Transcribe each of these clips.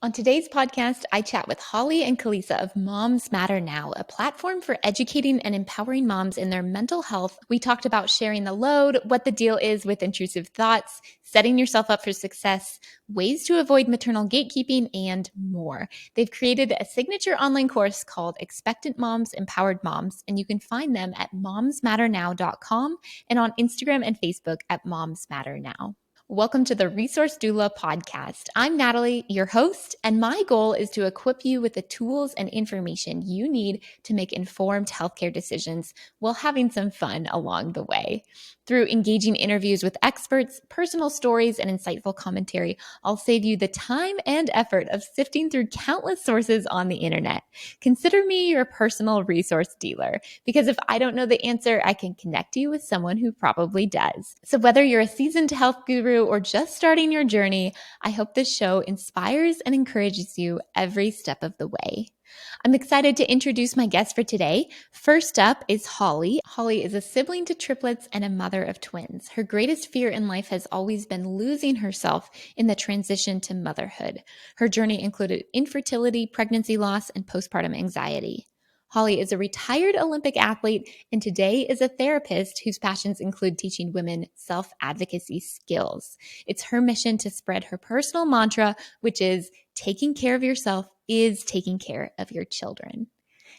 On today's podcast, I chat with Holly and Calisa of Moms Matter Now, a platform for educating and empowering moms in their mental health. We talked about sharing the load, what the deal is with intrusive thoughts, setting yourself up for success, ways to avoid maternal gatekeeping, and more. They've created a signature online course called Expectant Moms Empowered Moms, and you can find them at momsmatternow.com and on Instagram and Facebook at Moms Matter Now. Welcome to the Resource Doula podcast. I'm Natalie, your host, and my goal is to equip you with the tools and information you need to make informed healthcare decisions while having some fun along the way. Through engaging interviews with experts, personal stories, and insightful commentary, I'll save you the time and effort of sifting through countless sources on the internet. Consider me your personal resource dealer, because if I don't know the answer, I can connect you with someone who probably does. So whether you're a seasoned health guru or just starting your journey, I hope this show inspires and encourages you every step of the way. I'm excited to introduce my guest for today. First up is Holly. Holly is a sibling to triplets and a mother of twins. Her greatest fear in life has always been losing herself in the transition to motherhood. Her journey included infertility, pregnancy loss, and postpartum anxiety. Holly is a retired Olympic athlete and today is a therapist whose passions include teaching women self-advocacy skills. It's her mission to spread her personal mantra, which is taking care of yourself is taking care of your children.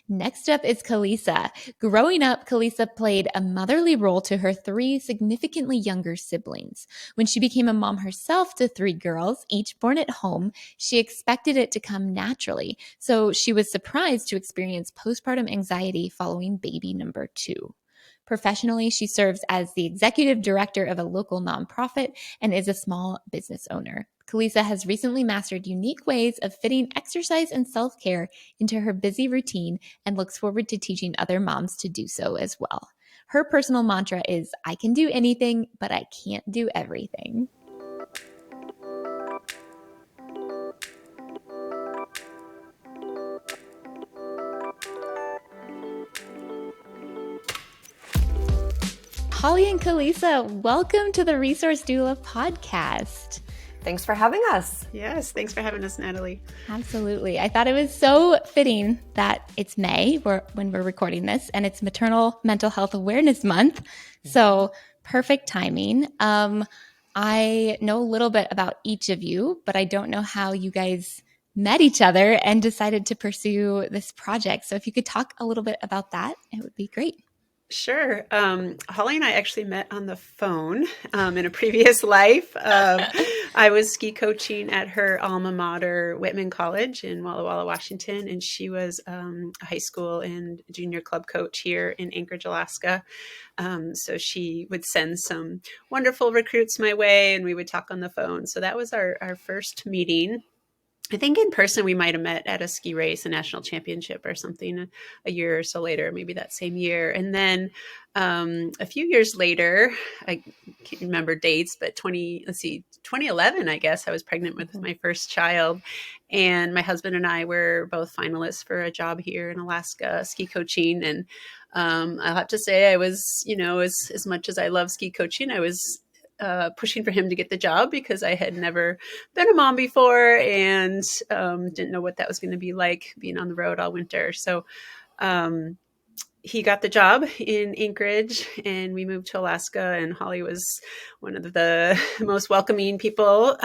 Next up is Calisa. Growing up, Calisa played a motherly role to her three significantly younger siblings. When she became a mom herself to three girls, each born at home, she expected it to come naturally. So she was surprised to experience postpartum anxiety following baby number 2. Professionally, she serves as the executive director of a local nonprofit and is a small business owner. Calisa has recently mastered unique ways of fitting exercise and self-care into her busy routine and looks forward to teaching other moms to do so as well. Her personal mantra is, I can do anything, but I can't do everything. Holly and Calisa, welcome to the Resource Doula podcast. Thanks for having us. Yes, thanks for having us, Natalie. Absolutely. I thought it was so fitting that it's May when we're recording this, and it's Maternal Mental Health Awareness Month. So perfect timing. I know a little bit about each of you, but I don't know how you guys met each other and decided to pursue this project. So if you could talk a little bit about that, it would be great. Sure. Holly and I actually met on the phone in a previous life. I was ski coaching at her alma mater, Whitman College in Walla Walla, Washington, and she was a high school and junior club coach here in Anchorage, Alaska. So she would send some wonderful recruits my way, and we would talk on the phone. So that was our first meeting. I think in person we might have met at a ski race, a national championship or something a year or so later, maybe that same year. And then a few years later, I can't remember dates, but 2011, I guess, I was pregnant with my first child. And my husband and I were both finalists for a job here in Alaska, ski coaching. And I'll have to say I was, as much as I love ski coaching, I was pushing for him to get the job because I had never been a mom before and didn't know what that was going to be like being on the road all winter. So he got the job in Anchorage and we moved to Alaska, and Holly was one of the most welcoming people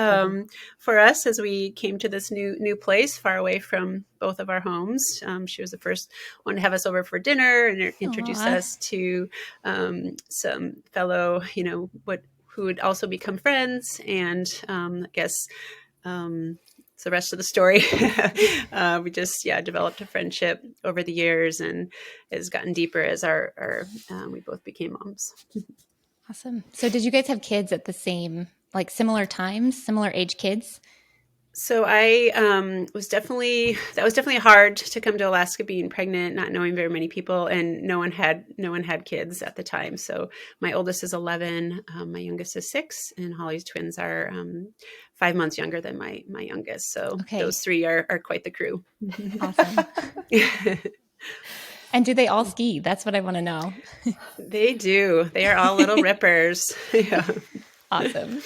for us as we came to this new place far away from both of our homes. She was the first one to have us over for dinner and introduce us to some fellow, who would also become friends. And I guess it's the rest of the story. We just, developed a friendship over the years, and has gotten deeper as we both became moms. Awesome. So did you guys have kids at the same, similar times, similar age kids? So that was definitely hard to come to Alaska being pregnant, not knowing very many people, and no one had kids at the time. So my oldest is 11, my youngest is 6, and Holly's twins are 5 months younger than my youngest. So Those three are quite the crew. Awesome. And do they all ski? That's what I want to know. They do. They are all little rippers. Yeah. Awesome.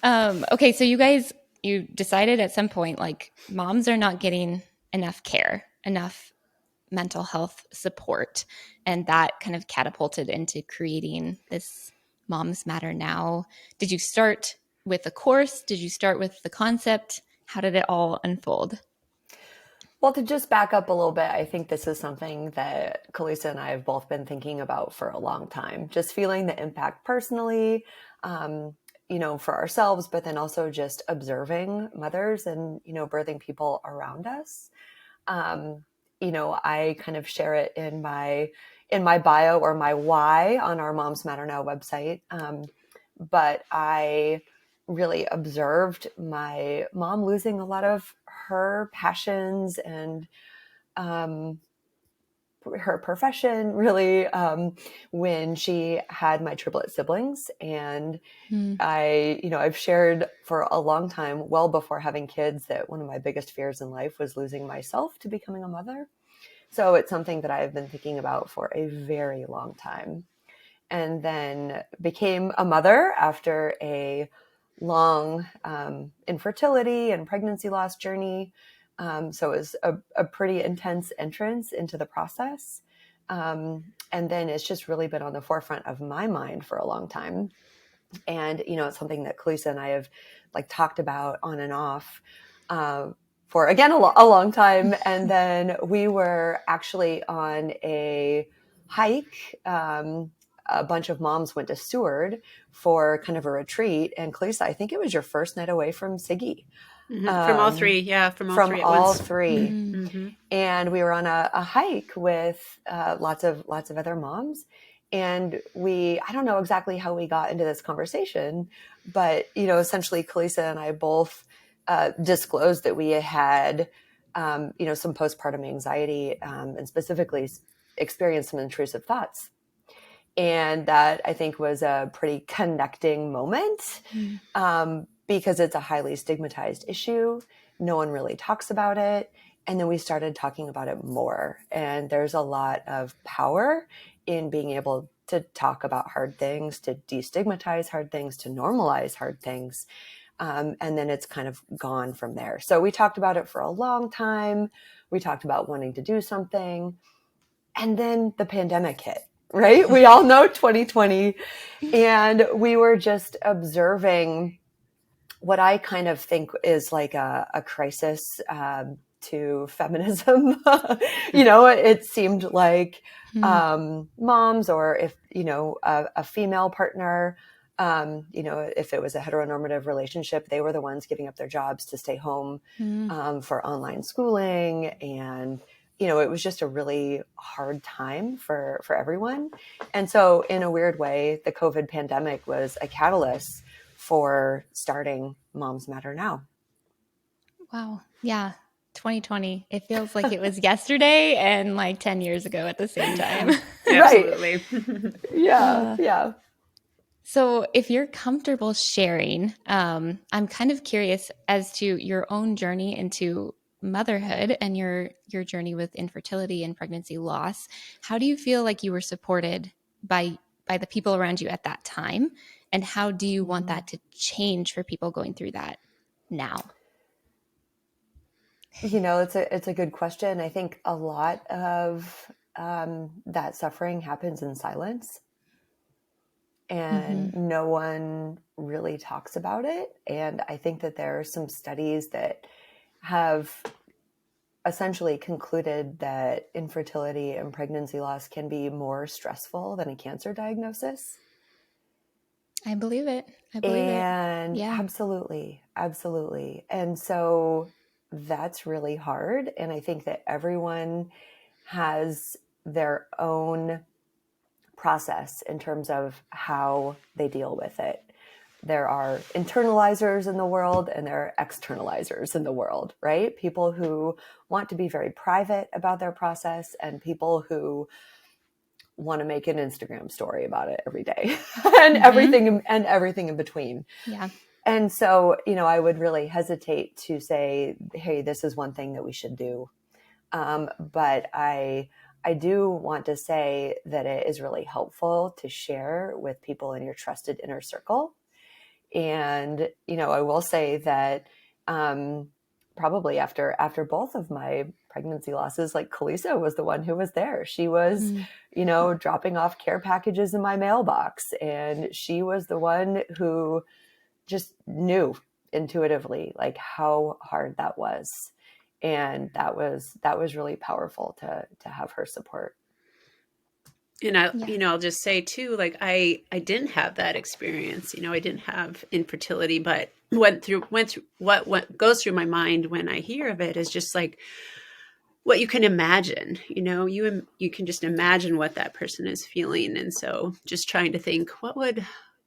Okay, so you guys you decided at some point, like, moms are not getting enough care, enough mental health support. And that kind of catapulted into creating this Moms Matter Now. Did you start with a course? Did you start with the concept? How did it all unfold? Well, to just back up a little bit, I think this is something that Calisa and I have both been thinking about for a long time, just feeling the impact personally, for ourselves, but then also just observing mothers and, birthing people around us. I kind of share it in my bio or my why on our Moms Matter Now website. But I really observed my mom losing a lot of her passions and her profession really when she had my triplet siblings. And I've shared for a long time, well before having kids, that one of my biggest fears in life was losing myself to becoming a mother. So it's something that I've been thinking about for a very long time. And then became a mother after a long infertility and pregnancy loss journey. So it was a pretty intense entrance into the process. And then it's just really been on the forefront of my mind for a long time. And, it's something that Calisa and I have talked about on and off for, again, a long time. And then we were actually on a hike. A bunch of moms went to Seward for kind of a retreat. And Calisa, I think it was your first night away from Siggy. From all three. Yeah. From all three at all once. three. Mm-hmm. And we were on a hike with lots of other moms. And I don't know exactly how we got into this conversation, but, essentially Calisa and I both disclosed that we had, some postpartum anxiety and specifically experienced some intrusive thoughts. And that, I think, was a pretty connecting moment because it's a highly stigmatized issue. No one really talks about it. And then we started talking about it more. And there's a lot of power in being able to talk about hard things, to destigmatize hard things, to normalize hard things. And then it's kind of gone from there. So we talked about it for a long time. We talked about wanting to do something. And then the pandemic hit, right? We all know 2020. And we were just observing what I kind of think is like a crisis to feminism. It seemed like moms, or if, a female partner, if it was a heteronormative relationship, they were the ones giving up their jobs to stay home for online schooling. And, it was just a really hard time for everyone. And so in a weird way, the COVID pandemic was a catalyst for starting Moms Matter Now. Wow. Yeah. 2020. It feels like it was yesterday and like 10 years ago at the same time. Absolutely. Yeah. So if you're comfortable sharing, I'm kind of curious as to your own journey into motherhood and your journey with infertility and pregnancy loss. How do you feel like you were supported by the people around you at that time? And how do you want that to change for people going through that now? It's a good question. I think a lot of that suffering happens in silence, and no one really talks about it. And I think that there are some studies that have essentially concluded that infertility and pregnancy loss can be more stressful than a cancer diagnosis. I believe it. And Yeah. absolutely. And so that's really hard. And I think that everyone has their own process in terms of how they deal with it. There are internalizers in the world and there are externalizers in the world, right? People who want to be very private about their process and people who want to make an Instagram story about it every day and everything in between. Yeah. And so, I would really hesitate to say, hey, this is one thing that we should do. But I do want to say that it is really helpful to share with people in your trusted inner circle. And, I will say that probably after both of my pregnancy losses, like Calisa was the one who was there. She was, dropping off care packages in my mailbox, and she was the one who just knew intuitively like how hard that was. And that was really powerful to have her support. And I'll just say too, like I didn't have that experience. I didn't have infertility, but went through what goes through my mind when I hear of it is just like what you can imagine. You can just imagine what that person is feeling, and so just trying to think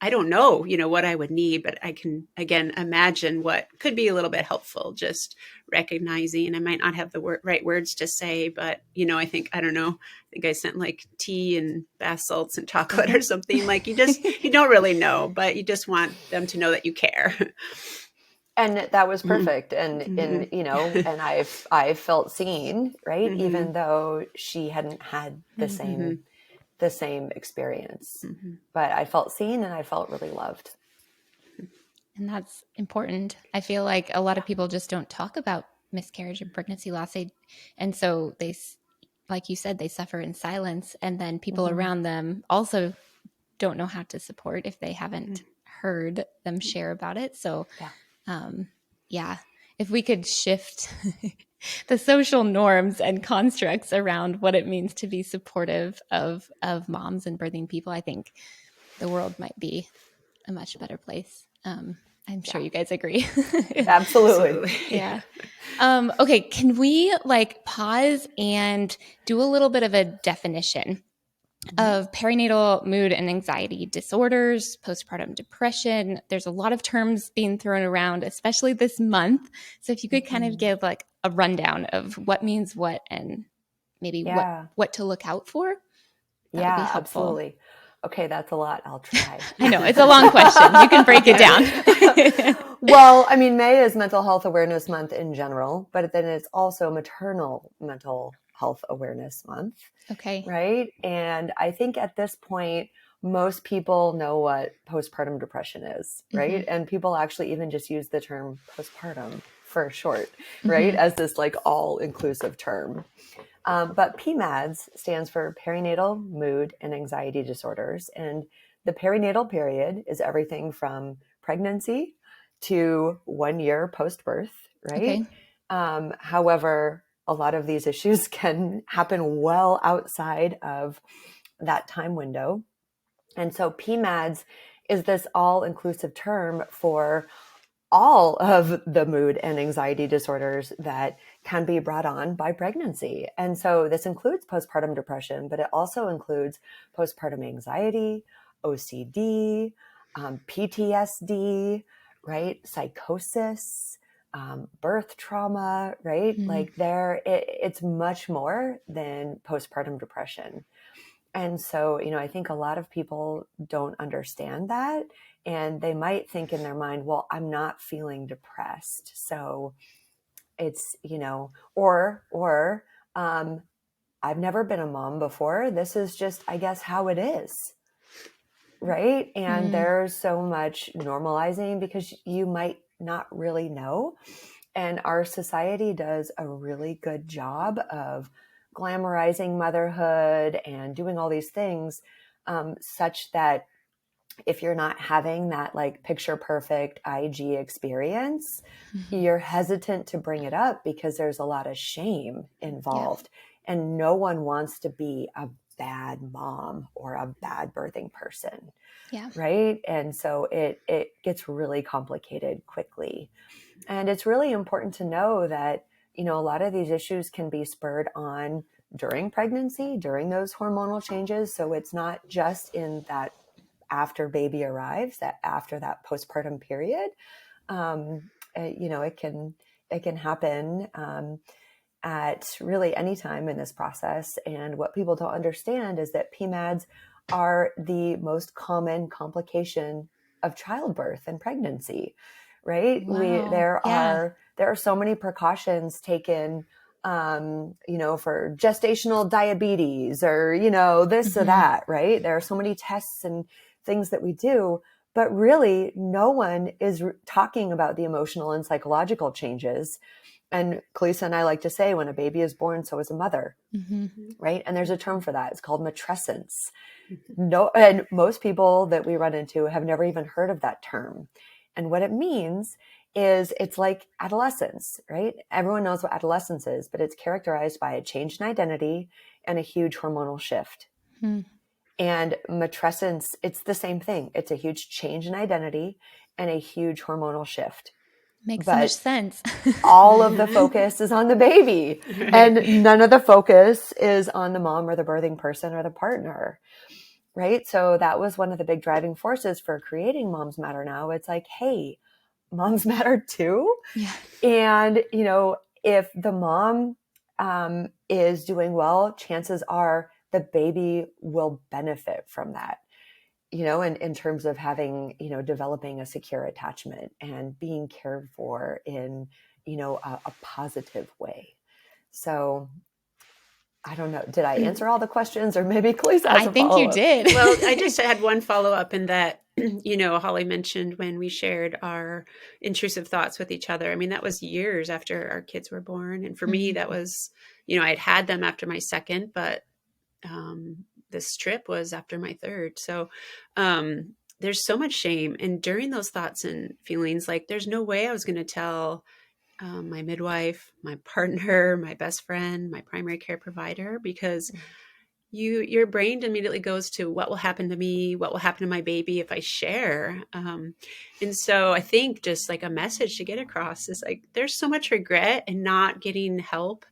I don't know, what I would need, but I can, again, imagine what could be a little bit helpful, just recognizing I might not have the right words to say, but, I think I sent like tea and bath salts and chocolate or something. Like you don't really know, but you just want them to know that you care. And that was perfect. And and I felt seen, right? Mm-hmm. Even though she hadn't had the same experience, but I felt seen and I felt really loved. And that's important. I feel like a lot of people just don't talk about miscarriage and pregnancy loss. And so they, like you said, they suffer in silence. And then people around them also don't know how to support if they haven't heard them share about it. So, if we could shift the social norms and constructs around what it means to be supportive of moms and birthing people, I think the world might be a much better place. I'm sure you guys agree. Absolutely. Yeah. Okay. Can we pause and do a little bit of a definition of perinatal mood and anxiety disorders, postpartum depression? There's a lot of terms being thrown around, especially this month. So if you could kind of give a rundown of what means what and maybe what to look out for, that would be helpful. Absolutely. Okay, that's a lot. I'll try. I know it's a long question. You can break it down. Well, I mean, May is Mental Health Awareness Month in general, but then it's also Maternal Mental Health Awareness Month. Okay. Right. And I think at this point, most people know what postpartum depression is, right? And people actually even just use the term postpartum for short, right? As this all-inclusive term. But PMADS stands for Perinatal Mood and Anxiety Disorders. And the perinatal period is everything from pregnancy to 1 year post-birth, right? Okay. However, a lot of these issues can happen well outside of that time window. And so PMADS is this all-inclusive term for all of the mood and anxiety disorders that can be brought on by pregnancy. And so this includes postpartum depression, but it also includes postpartum anxiety, OCD, PTSD, right? Psychosis, birth trauma, right? It's much more than postpartum depression. And so, I think a lot of people don't understand that. And they might think in their mind, well, I'm not feeling depressed. So it's, or I've never been a mom before. This is just, I guess, how it is. Right. And there's so much normalizing because you might not really know. And our society does a really good job of glamorizing motherhood and doing all these things, such that if you're not having that picture perfect IG experience, you're hesitant to bring it up because there's a lot of shame involved. And no one wants to be a bad mom or a bad birthing person. Yeah. Right. And so it gets really complicated quickly. And it's really important to know that, a lot of these issues can be spurred on during pregnancy, during those hormonal changes. So it's not just in that after baby arrives, that after that postpartum period. It can happen at really any time in this process. And what people don't understand is that PMADS are the most common complication of childbirth and pregnancy, right? Wow. There are so many precautions taken, for gestational diabetes or, this or that, right? There are so many tests and things that we do, But really, no one is talking about the emotional and psychological changes. And Calisa and I like to say, when a baby is born, so is a mother, right? And there's a term for that. It's called matrescence. No, and most people that we run into have never even heard of that term. And what it means is it's like adolescence, right? Everyone knows what adolescence is, but it's characterized by a change in identity and a huge hormonal shift. And matrescence, it's the same thing. It's a huge change in identity and a huge hormonal shift. Makes so much sense. All of the focus is on the baby, and none of the focus is on the mom or the birthing person or the partner. Right. So that was one of the big driving forces for creating Moms Matter Now. It's like, hey, moms matter too. Yeah. And, you know, if the mom is doing well, chances are the baby will benefit from that, you know, in terms of having, you know, developing a secure attachment and being cared for in, you know, a positive way. So I don't know. Did I answer all the questions, or maybe Calisa has a think you follow-up? did. Well, I just had one follow-up in that, you know, Holly mentioned when we shared our intrusive thoughts with each other. I mean, that was years after our kids were born. And for me, that was, you know, I'd had them after my second, but this trip was after my third. So there's so much shame. And during those thoughts and feelings, like there's no way I was going to tell my midwife, my partner, my best friend, my primary care provider, because your brain immediately goes to what will happen to me, what will happen to my baby if I share. And so I think just like a message to get across is like, there's so much regret in not getting help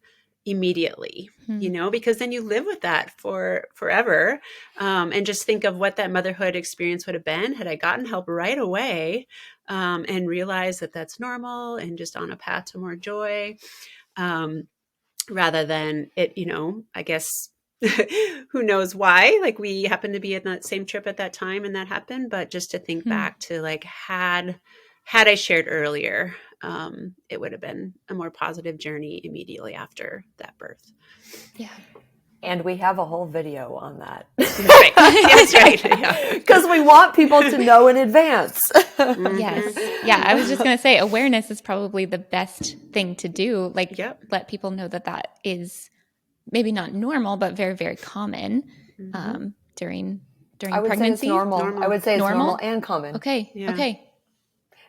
immediately, you know, because then you live with that for forever. And just think of what that motherhood experience would have been had I gotten help right away, and realized that that's normal and just on a path to more joy, rather than it, you know, I guess, who knows why, like we happened to be in that same trip at that time and that happened. But just to think back to like, had I shared earlier, it would have been a more positive journey immediately after that birth. Yeah. And we have a whole video on that. Right. That's right. Yeah. Because we want people to know in advance. Yes. Yeah. I was just going to say awareness is probably the best thing to do. Like, let people know that that is maybe not normal, but very, very common during I would pregnancy. say it's normal. I would say it's normal and common. Okay. Yeah. Okay.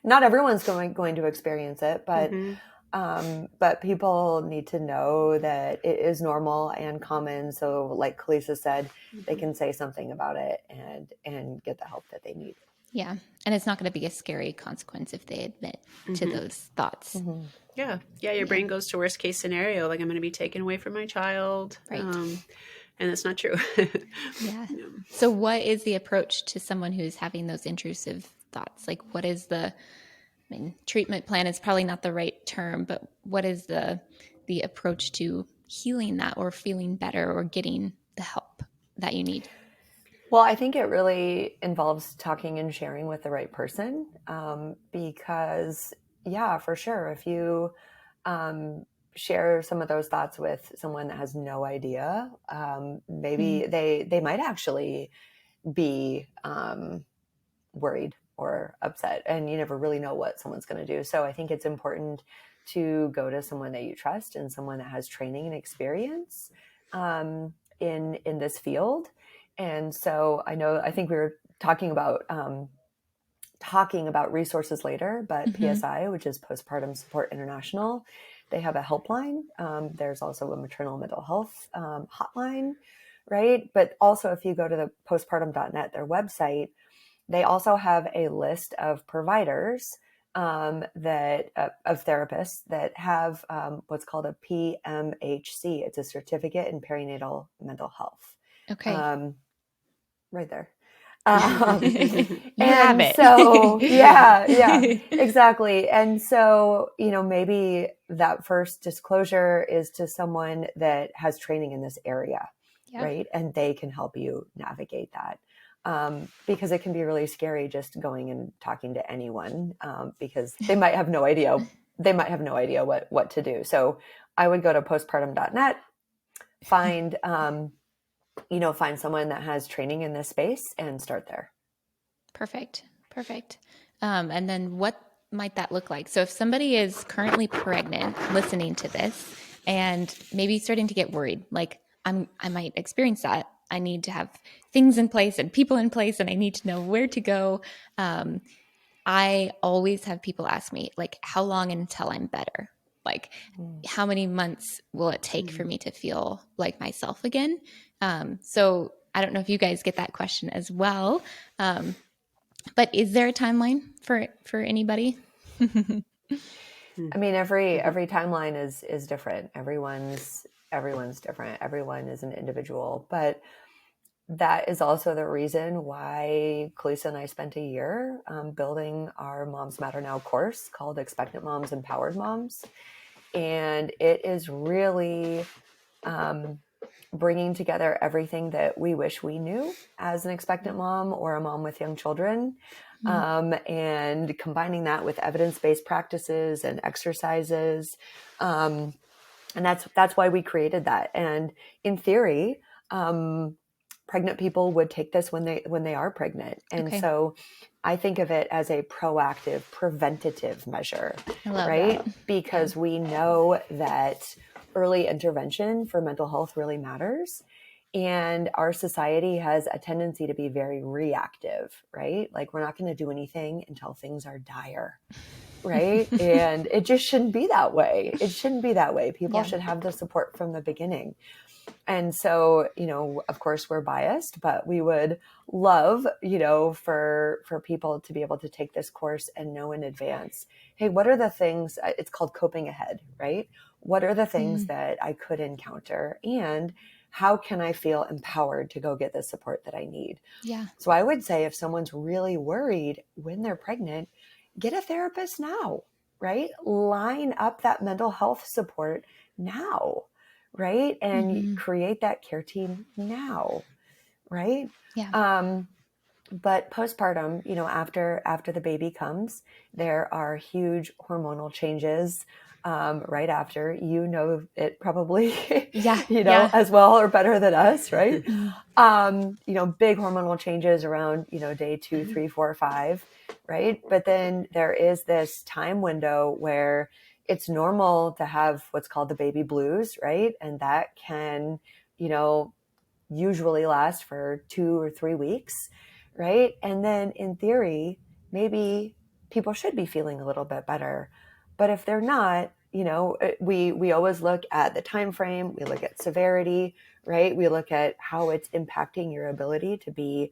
Not everyone's going to experience it, but people need to know that it is normal and common. So like Calisa said, they can say something about it and get the help that they need. Yeah. And it's not going to be a scary consequence if they admit to those thoughts. Yeah. Yeah. Your brain goes to worst case scenario. Like I'm going to be taken away from my child. Right. And that's not true. Yeah. So what is the approach to someone who's having those intrusive thoughts? Like what is treatment plan is probably not the right term, but what is the approach to healing that or feeling better or getting the help that you need? Well, I think it really involves talking and sharing with the right person, because, yeah, for sure, if you share some of those thoughts with someone that has no idea, maybe they might actually be worried or upset, and you never really know what someone's going to do. So I think it's important to go to someone that you trust and someone that has training and experience in this field. And so I think we were talking about resources later, but PSI, which is Postpartum Support International, they have a helpline. There's also a maternal mental health hotline, right? But also if you go to the postpartum.net, their website, they also have a list of providers of therapists that have what's called a PMHC. It's a certificate in perinatal mental health. Okay. Right there. You have it. So, yeah, exactly. And so, maybe that first disclosure is to someone that has training in this area, right? And they can help you navigate that. Because it can be really scary just going and talking to anyone, because they might have no idea. They might have no idea what to do. So I would go to postpartum.net, find someone that has training in this space and start there. Perfect. Perfect. And then what might that look like? So if somebody is currently pregnant listening to this and maybe starting to get worried, like I might experience that. I need to have things in place and people in place, and I need to know where to go. I always have people ask me, like, how long until I'm better? Like, how many months will it take for me to feel like myself again? So I don't know if you guys get that question as well. But is there a timeline for anybody? I mean, every timeline is different. Everyone's different. Everyone is an individual, but that is also the reason why Calisa and I spent a year building our Moms Matter Now course called Expectant Moms Empowered Moms. And it is really bringing together everything that we wish we knew as an expectant mom or a mom with young children, and combining that with evidence-based practices and exercises. And that's why we created that. And in theory, pregnant people would take this when they are pregnant. And so I think of it as a proactive, preventative measure, right? That. Because we know that early intervention for mental health really matters. And our society has a tendency to be very reactive, right? Like we're not going to do anything until things are dire, right? And it just shouldn't be that way. It shouldn't be that way. People should have the support from the beginning. And so, of course we're biased, but we would love, for people to be able to take this course and know in advance, hey, what are the things, it's called coping ahead, right? What are the things that I could encounter, and how can I feel empowered to go get the support that I need? Yeah. So I would say if someone's really worried when they're pregnant, get a therapist now, right? Line up that mental health support now, right? And create that care team now, right? Yeah. But postpartum, after the baby comes, there are huge hormonal changes right after. It probably, as well or better than us, right? Big hormonal changes around, day 2, 3, 4, 5, right? But then there is this time window where it's normal to have what's called the baby blues, right? And that can, usually last for 2 or 3 weeks, right? And then in theory, maybe people should be feeling a little bit better. But if they're not, we always look at the time frame, we look at severity, right? We look at how it's impacting your ability to be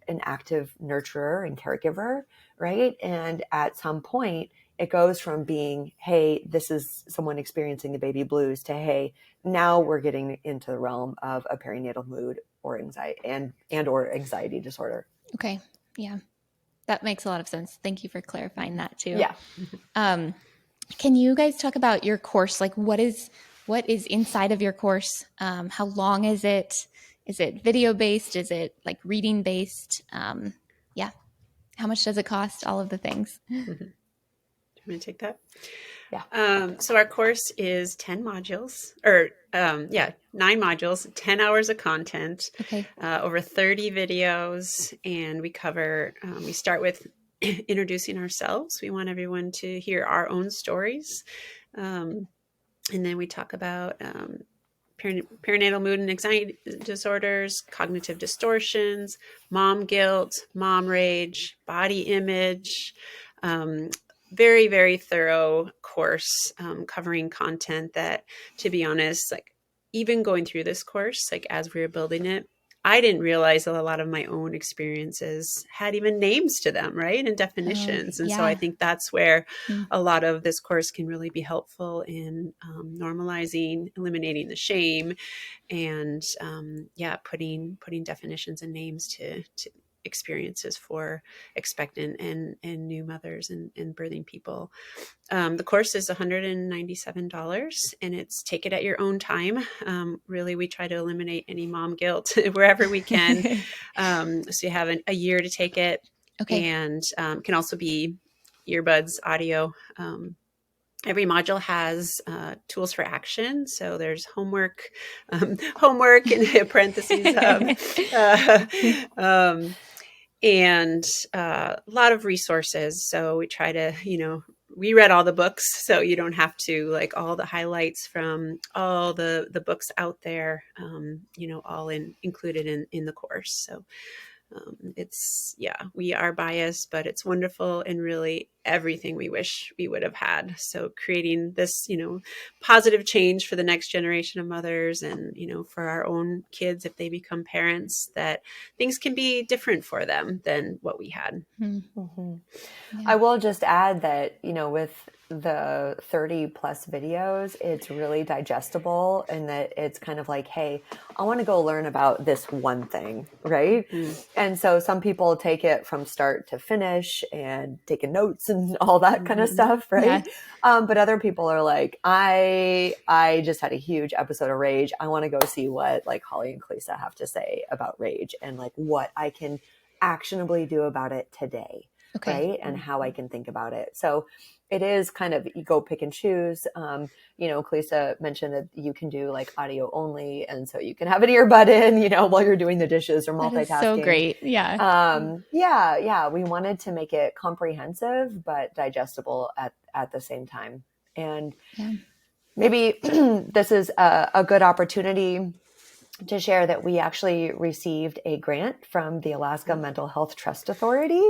an active nurturer and caregiver, right? And at some point, it goes from being, hey, this is someone experiencing the baby blues, to, hey, now we're getting into the realm of a perinatal mood or anxiety and or anxiety disorder. Okay. Yeah. That makes a lot of sense. Thank you for clarifying that too. Yeah. Can you guys talk about your course? Like what is inside of your course? How long is it? Is it video based? Is it like reading based? Yeah. How much does it cost? All of the things. Do you want me to take that? Yeah. So our course is 10 modules, or 9 modules, 10 hours of content, over 30 videos. And we cover, we start with introducing ourselves. We want everyone to hear our own stories. And then we talk about perinatal mood and anxiety disorders, cognitive distortions, mom guilt, mom rage, body image, very, very thorough course, covering content that, to be honest, like even going through this course, like as we were building it, I didn't realize that a lot of my own experiences had even names to them, right? And definitions. And so I think that's where a lot of this course can really be helpful in normalizing, eliminating the shame, and putting definitions and names to experiences for expectant and new mothers and birthing people. The course is $197, and it's take it at your own time. Really, we try to eliminate any mom guilt wherever we can. So you have a year to take it, and can also be earbuds, audio. Every module has tools for action. So there's homework in parentheses. and a lot of resources. So we try to, we read all the books, so you don't have to, like, all the highlights from all the books out there, all included in the course. So we are biased, but it's wonderful and really everything we wish we would have had. So creating this, positive change for the next generation of mothers and, for our own kids, if they become parents, that things can be different for them than what we had. Mm-hmm. Yeah. I will just add that, with the 30 plus videos, it's really digestible, and that it's kind of like, hey, I want to go learn about this one thing, right? And so some people take it from start to finish and taking notes and all that kind of stuff, right? Yeah. But other people are like, I just had a huge episode of rage. I want to go see what, like, Holly and Calisa have to say about rage, and like what I can actionably do about it today. Okay. Right. And how I can think about it. So it is kind of, you go pick and choose. Calisa mentioned that you can do like audio only. And so you can have an earbud in, while you're doing the dishes or multitasking. That is so great. Yeah. Yeah. We wanted to make it comprehensive, but digestible at the same time. And maybe this is a good opportunity to share that we actually received a grant from the Alaska Mental Health Trust Authority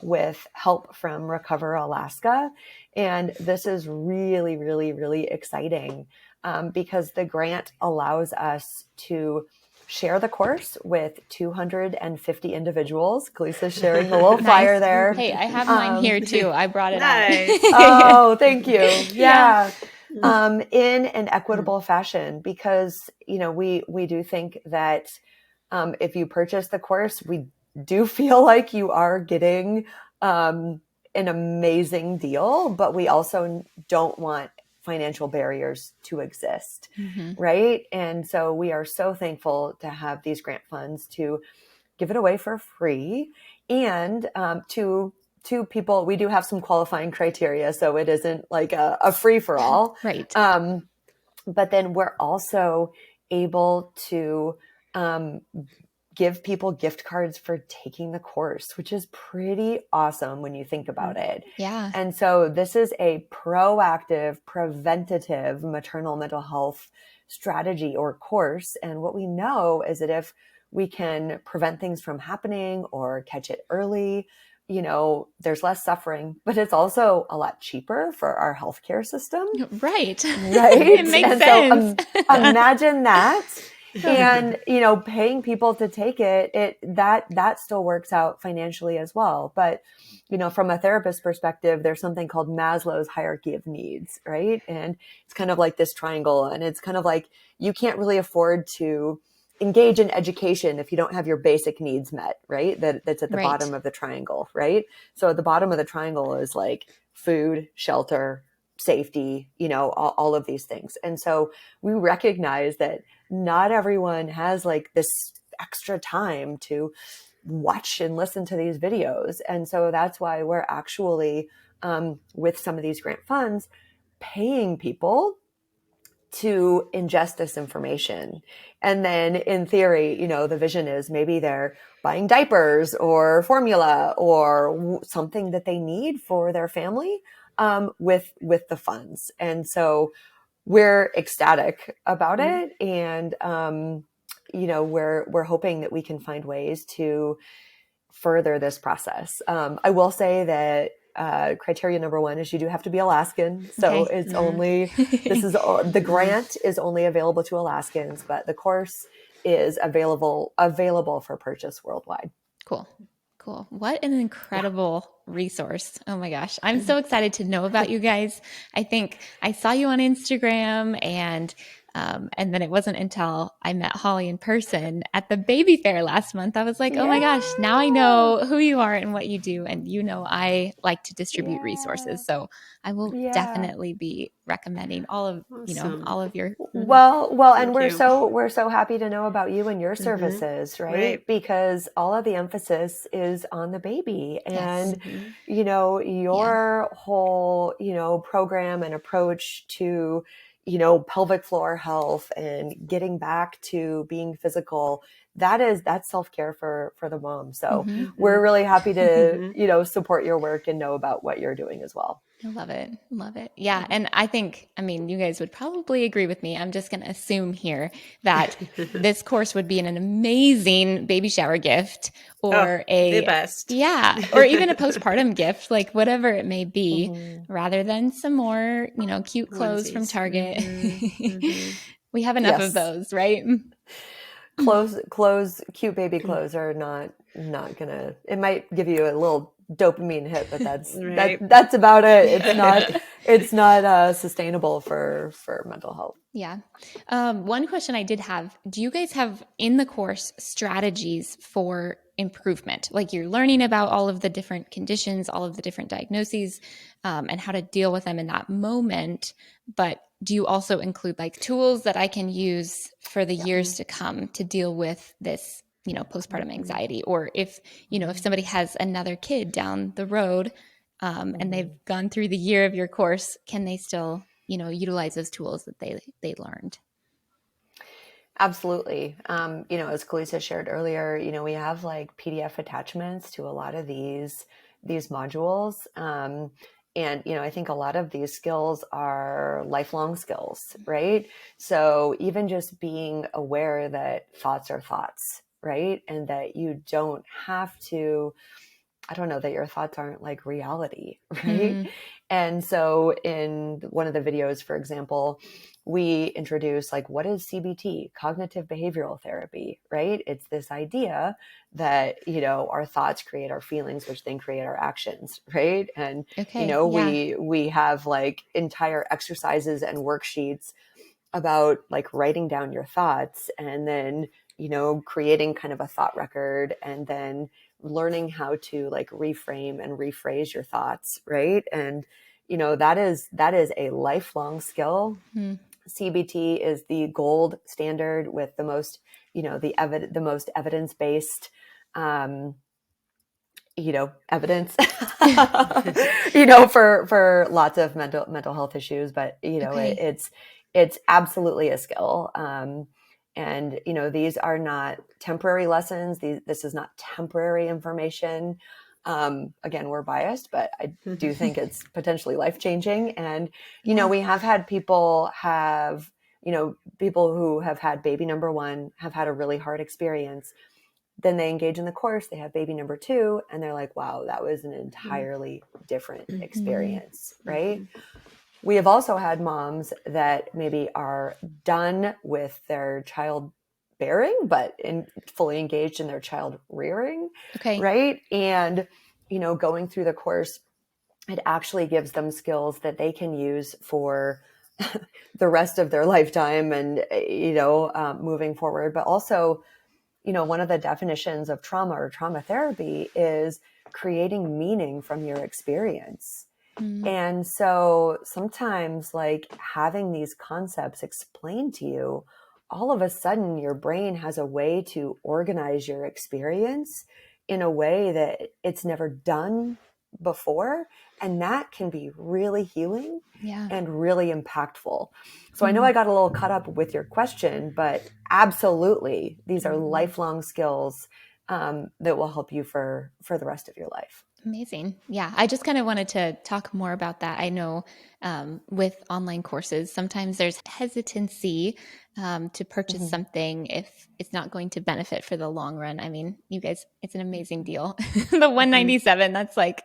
with help from Recover Alaska. And this is really, really, really exciting because the grant allows us to share the course with 250 individuals. Calisa's sharing the little flyer there. Hey, I have mine here too. I brought it Nice. Oh, thank you. Yeah. In an equitable fashion, because, we do think that if you purchase the course, we do feel like you are getting an amazing deal, but we also don't want financial barriers to exist. Right. And so we are so thankful to have these grant funds to give it away for free, and to people. We do have some qualifying criteria, so it isn't like a free for all. Right. But then we're also able to give people gift cards for taking the course, which is pretty awesome when you think about it. Yeah. And so this is a proactive, preventative maternal mental health strategy or course. And what we know is that if we can prevent things from happening or catch it early, there's less suffering, but it's also a lot cheaper for our healthcare system. Right. Right. It makes sense. So imagine that. And, paying people to take it that still works out financially as well. But, from a therapist perspective, there's something called Maslow's hierarchy of needs, right? And it's kind of like this triangle, and it's kind of like, you can't really afford to engage in education if you don't have your basic needs met, right? That's at the bottom of the triangle, right? So at the bottom of the triangle is like food, shelter, safety, all of these things. And so we recognize that not everyone has like this extra time to watch and listen to these videos. And so that's why we're actually, with some of these grant funds, paying people to ingest this information. And then in theory, the vision is maybe they're buying diapers or formula or something that they need for their family, with the funds. And so we're ecstatic about it. And, we're hoping that we can find ways to further this process. I will say that criteria number one is you do have to be Alaskan. So it's only, the grant is only available to Alaskans, but the course is available for purchase worldwide. Cool. What an incredible resource. Oh my gosh. I'm so excited to know about you guys. I think I saw you on Instagram, and then it wasn't until I met Holly in person at the baby fair last month. I was like, oh my gosh, now I know who you are and what you do. And I like to distribute resources. So I will definitely be recommending all of, all of your. Well, and we're so happy to know about you and your services, right? Because all of the emphasis is on the baby, and, your whole, program and approach to, pelvic floor health and getting back to being physical, that's self-care for the mom. So we're really happy to, support your work and know about what you're doing as well. I love it. Love it. Yeah. And I think, you guys would probably agree with me. I'm just going to assume here that this course would be an amazing baby shower gift or the best. Yeah. Or even a postpartum gift, like whatever it may be, rather than some more, cute clothes from Target. We have enough of those, right? Cute baby clothes are not gonna, it might give you a little dopamine hit, but that's that's about it. It's not sustainable for mental health. Yeah. One question I did have, do you guys have in the course strategies for improvement? Like you're learning about all of the different conditions, all of the different diagnoses, and how to deal with them in that moment. But do you also include like tools that I can use for the years to come to deal with this, postpartum anxiety? Or if somebody has another kid down the road, and they've gone through the year of your course, can they still utilize those tools that they learned? Absolutely. As Calisa shared earlier, we have like PDF attachments to a lot of these modules. And, I think a lot of these skills are lifelong skills, right? So even just being aware that thoughts are thoughts, right? And that you don't have to, that your thoughts aren't like reality, right? And so in one of the videos, for example, we introduce like, what is CBT, cognitive behavioral therapy, right? It's this idea that, our thoughts create our feelings, which then create our actions, right? And, we have like entire exercises and worksheets about like writing down your thoughts and then, creating kind of a thought record and then learning how to like reframe and rephrase your thoughts, right? And that is a lifelong skill. CBT is the gold standard with the most the most evidence-based evidence for lots of mental health issues, but it's absolutely a skill. And, these are not temporary lessons. This is not temporary information. Again, we're biased, but I do think it's potentially life-changing. And, we have had people who have had baby number one have had a really hard experience. Then they engage in the course, they have baby number two, and they're like, wow, that was an entirely different experience, right? We have also had moms that maybe are done with their child bearing, but fully engaged in their child rearing, right? And, going through the course, it actually gives them skills that they can use for the rest of their lifetime and, moving forward. But also, one of the definitions of trauma or trauma therapy is creating meaning from your experience. And so sometimes like having these concepts explained to you, all of a sudden your brain has a way to organize your experience in a way that it's never done before. And that can be really healing and really impactful. So I know I got a little caught up with your question, but absolutely, these are lifelong skills that will help you for the rest of your life. Amazing. Yeah. I just kind of wanted to talk more about that. I know with online courses, sometimes there's hesitancy to purchase something if it's not going to benefit for the long run. I mean, you guys, it's an amazing deal. The $197, that's like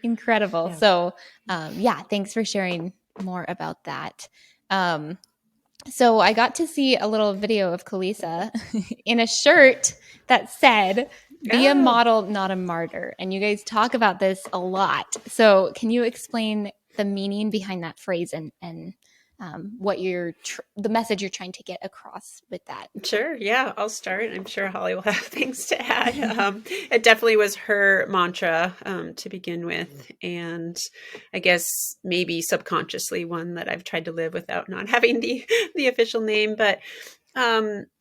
incredible. Yeah. So thanks for sharing more about that. So I got to see a little video of Calisa in a shirt that said, be a model, not a martyr. And you guys talk about this a lot. So can you explain the meaning behind that phrase and what the message you're trying to get across with that? Sure. Yeah, I'll start. I'm sure Holly will have things to add. It definitely was her mantra to begin with. And I guess maybe subconsciously one that I've tried to live without not having the official name. But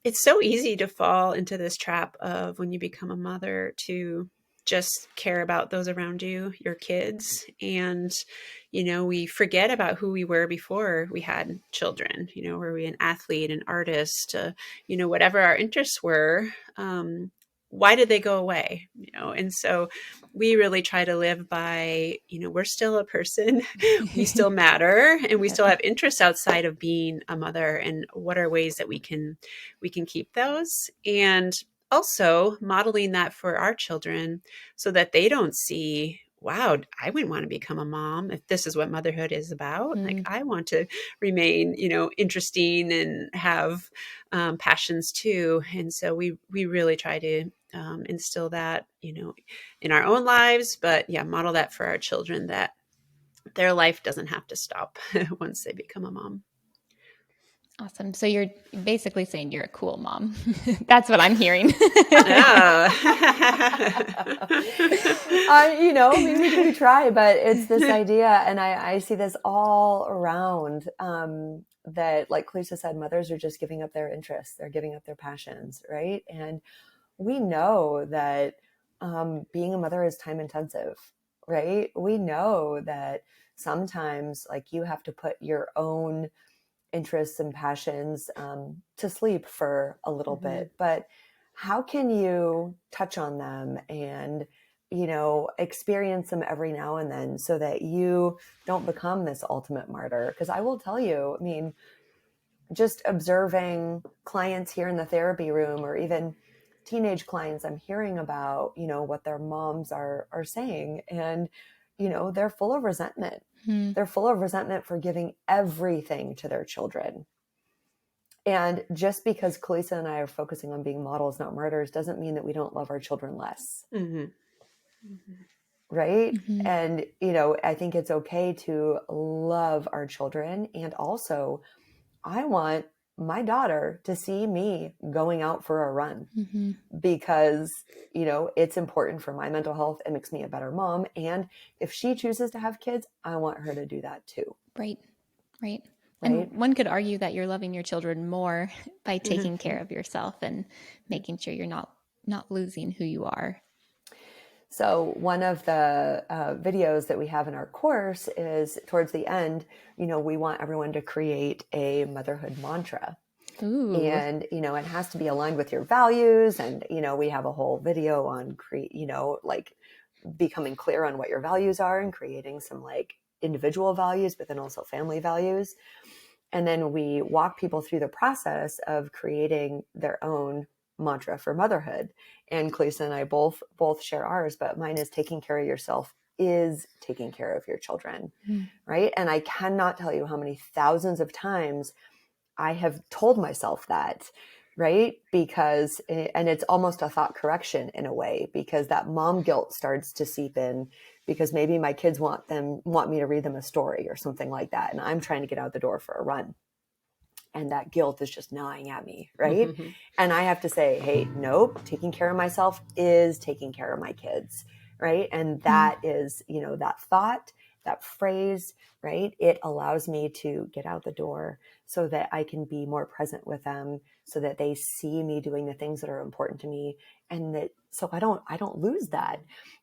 it's so easy to fall into this trap of when you become a mother to just care about those around you, your kids. And, we forget about who we were before we had children. Were we an athlete, an artist, whatever our interests were, why did they go away? And so we really try to live by, we're still a person, we still matter, and we still have interests outside of being a mother. And what are ways that we can keep those? And also modeling that for our children so that they don't see, wow, I wouldn't want to become a mom if this is what motherhood is about. Like, I want to remain, interesting and have passions too. And so we really try to instill that, in our own lives, but model that for our children, that their life doesn't have to stop once they become a mom. Awesome. So you're basically saying you're a cool mom. That's what I'm hearing. Maybe we try, but it's this idea, and I see this all around, that, like Calisa said, mothers are just giving up their interests. They're giving up their passions, right? And we know that being a mother is time intensive, right? We know that sometimes, like, you have to put your own interests and passions to sleep for a little bit, but how can you touch on them and experience them every now and then so that you don't become this ultimate martyr? Because I will tell you, I mean, just observing clients here in the therapy room, or even teenage clients, I'm hearing about what their moms are saying, and they're full of resentment. They're full of resentment for giving everything to their children. And just because Calisa and I are focusing on being models, not martyrs, doesn't mean that we don't love our children less. Right? And, I think it's okay to love our children. And also, I want my daughter to see me going out for a run because, it's important for my mental health. It makes me a better mom. And if she chooses to have kids, I want her to do that too. Right. And one could argue that you're loving your children more by taking care of yourself and making sure you're not losing who you are. So one of the videos that we have in our course is, towards the end, we want everyone to create a motherhood mantra. Ooh. And, it has to be aligned with your values. And, we have a whole video on, like becoming clear on what your values are and creating some like individual values, but then also family values. And then we walk people through the process of creating their own mantra for motherhood. And Calisa and I both share ours, but mine is taking care of yourself is taking care of your children. Right. And I cannot tell you how many thousands of times I have told myself that, right? Because, and it's almost a thought correction in a way, because that mom guilt starts to seep in, because maybe my kids want me to read them a story or something like that. And I'm trying to get out the door for a run. And that guilt is just gnawing at me, right? And I have to say, hey, nope, taking care of myself is taking care of my kids, right? And that is, that thought, that phrase, right? It allows me to get out the door so that I can be more present with them, so that they see me doing the things that are important to me, and that, so I don't lose that.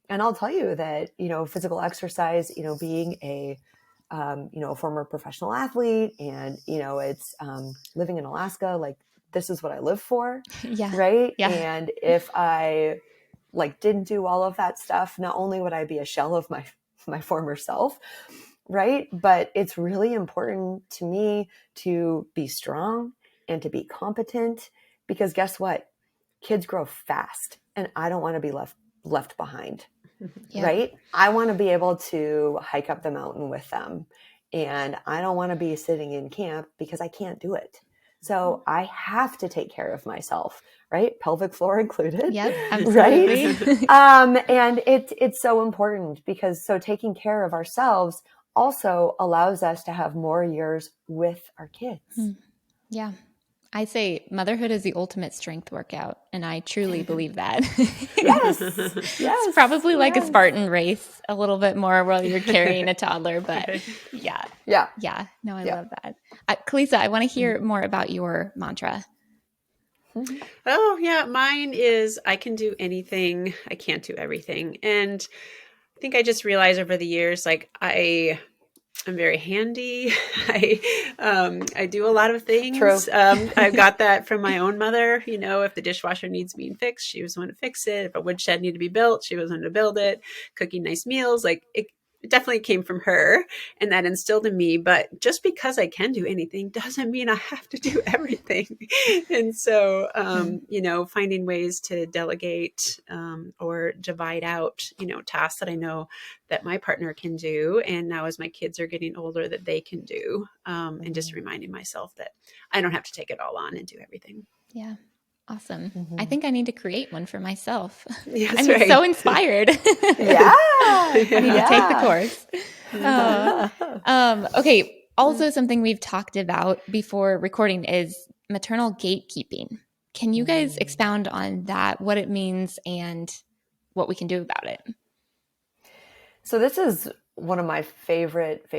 And I'll tell you that, physical exercise, being a former professional athlete, and, it's living in Alaska, like, this is what I live for. Yeah. Right. Yeah. And if I didn't do all of that stuff, not only would I be a shell of my former self, right? But it's really important to me to be strong and to be competent, because guess what? Kids grow fast, and I don't want to be left behind. Yeah. Right? I want to be able to hike up the mountain with them, and I don't want to be sitting in camp because I can't do it. So I have to take care of myself, right? Pelvic floor included. Yep, absolutely. Right? And it's so important, because so taking care of ourselves also allows us to have more years with our kids. Yeah. I say motherhood is the ultimate strength workout, and I truly believe that. Yes. It's probably like a Spartan race, a little bit more while you're carrying a toddler, but yeah. No, I love that. Calisa, I want to hear more about your mantra. Oh, yeah. Mine is, I can do anything. I can't do everything. And I think I just realized over the years, like, I I'm very handy. I do a lot of True. things. I got that from my own mother. If the dishwasher needs being fixed, she was the one to fix it. If a woodshed needed to be built, she was the one to build it. Cooking nice meals, like it definitely came from her, and that instilled in me. But just because I can do anything doesn't mean I have to do everything. And so, finding ways to delegate or divide out, tasks that I know that my partner can do, and now as my kids are getting older, that they can do, and just reminding myself that I don't have to take it all on and do everything. Yeah. Awesome. I Mm-hmm. think I need to create one for myself. Yeah, that's I'm so right. inspired. Yeah. I need to take the Yeah. course. Okay. Also, something we've talked about before recording is maternal gatekeeping. Can you guys expound on that, what it means, and what we can do about it? So this is one of my favorite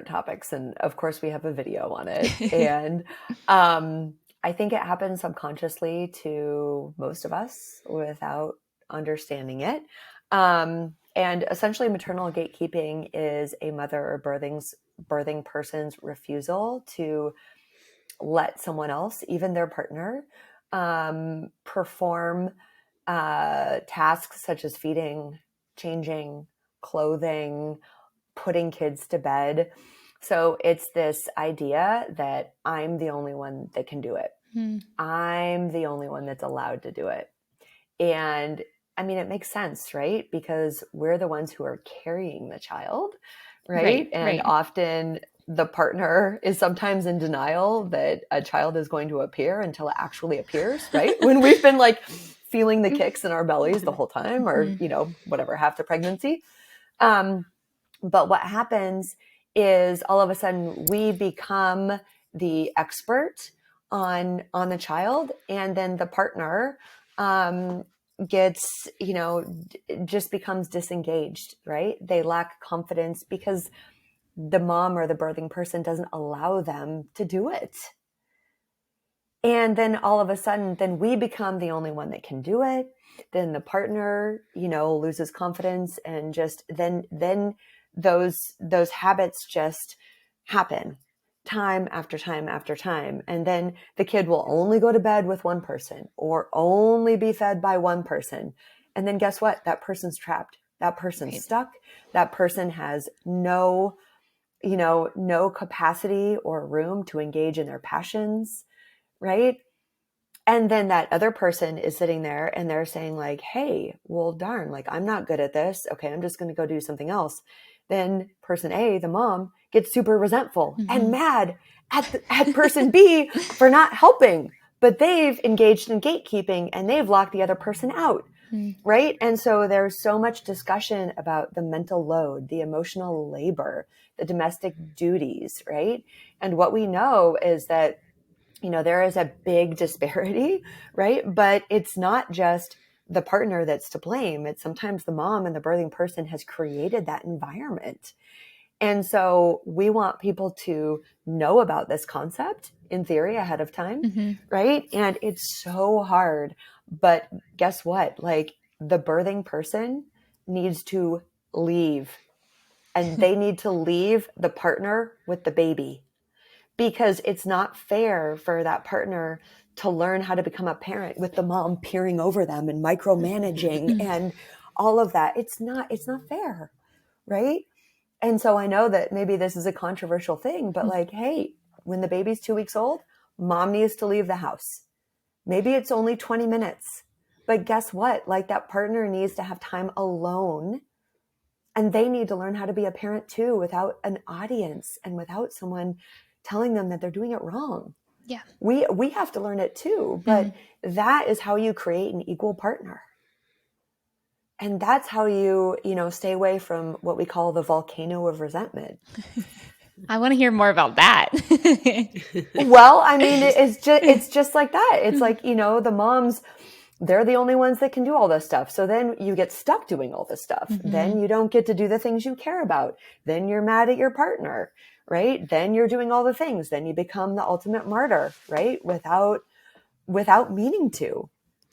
topics. And of course we have a video on it. And I think it happens subconsciously to most of us without understanding it. And essentially maternal gatekeeping is a mother or birthing person's refusal to let someone else, even their partner, perform tasks such as feeding, changing, clothing, putting kids to bed. So it's this idea that I'm the only one that can do it. I'm the only one that's allowed to do it. And I mean, it makes sense, right? Because we're the ones who are carrying the child, right? And often the partner is sometimes in denial that a child is going to appear until it actually appears, right? When we've been like feeling the kicks in our bellies the whole time, or, whatever, half the pregnancy. But what happens is all of a sudden we become the expert on the child, and then the partner gets, just becomes disengaged, right? They lack confidence because the mom or the birthing person doesn't allow them to do it. And then all of a sudden, then we become the only one that can do it. Then the partner, loses confidence, and just then those habits just happen time after time after time. And then the kid will only go to bed with one person or only be fed by one person. And then guess what? That person's trapped. That person's stuck. That person has no capacity or room to engage in their passions. Right. And then that other person is sitting there and they're saying like, hey, well, darn, like, I'm not good at this. Okay. I'm just going to go do something else. Then person A, the mom, gets super resentful and mad at person B for not helping, but they've engaged in gatekeeping and they've locked the other person out. Right. And so there's so much discussion about the mental load, the emotional labor, the domestic duties. Right. And what we know is that there is a big disparity, right? But it's not just the partner that's to blame. It's sometimes the mom and the birthing person has created that environment. And so we want people to know about this concept in theory ahead of time, right? And it's so hard. But guess what? Like, the birthing person needs to leave, and they need to leave the partner with the baby. Because it's not fair for that partner to learn how to become a parent with the mom peering over them and micromanaging and all of that. It's not fair. Right. And so I know that maybe this is a controversial thing, but like, hey, when the baby's 2 weeks old, mom needs to leave the house. Maybe it's only 20 minutes, but guess what? Like, that partner needs to have time alone, and they need to learn how to be a parent too, without an audience and without someone telling them that they're doing it wrong. Yeah. We have to learn it too, but that is how you create an equal partner. And that's how you stay away from what we call the volcano of resentment. I want to hear more about that. Well, I mean, it's just like that. It's like, the moms, they're the only ones that can do all this stuff. So then you get stuck doing all this stuff. Then you don't get to do the things you care about. Then you're mad at your partner, right? Then you're doing all the things. Then you become the ultimate martyr, right? Without meaning to.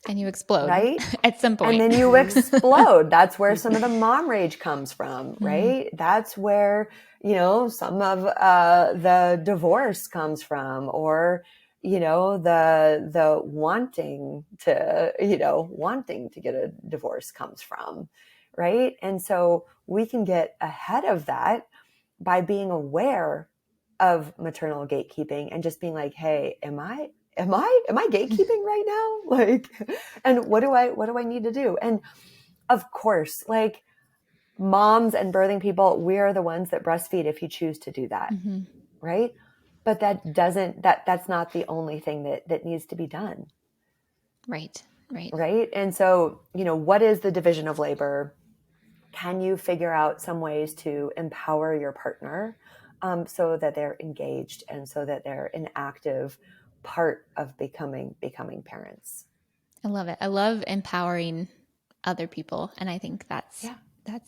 And you explode right? at some point. And then you explode. That's where some of the mom rage comes from, right? That's where, some of the divorce comes from, or, the wanting to get a divorce comes from, right? And so we can get ahead of that by being aware of maternal gatekeeping and just being like, hey, am I gatekeeping right now? Like, and what do I need to do? And of course, like, moms and birthing people, we are the ones that breastfeed if you choose to do that. Right. But that's not the only thing that needs to be done. Right. Right. And so, what is the division of labor? Can you figure out some ways to empower your partner so that they're engaged and so that they're an active part of becoming parents? I love it. I love empowering other people. And I think that's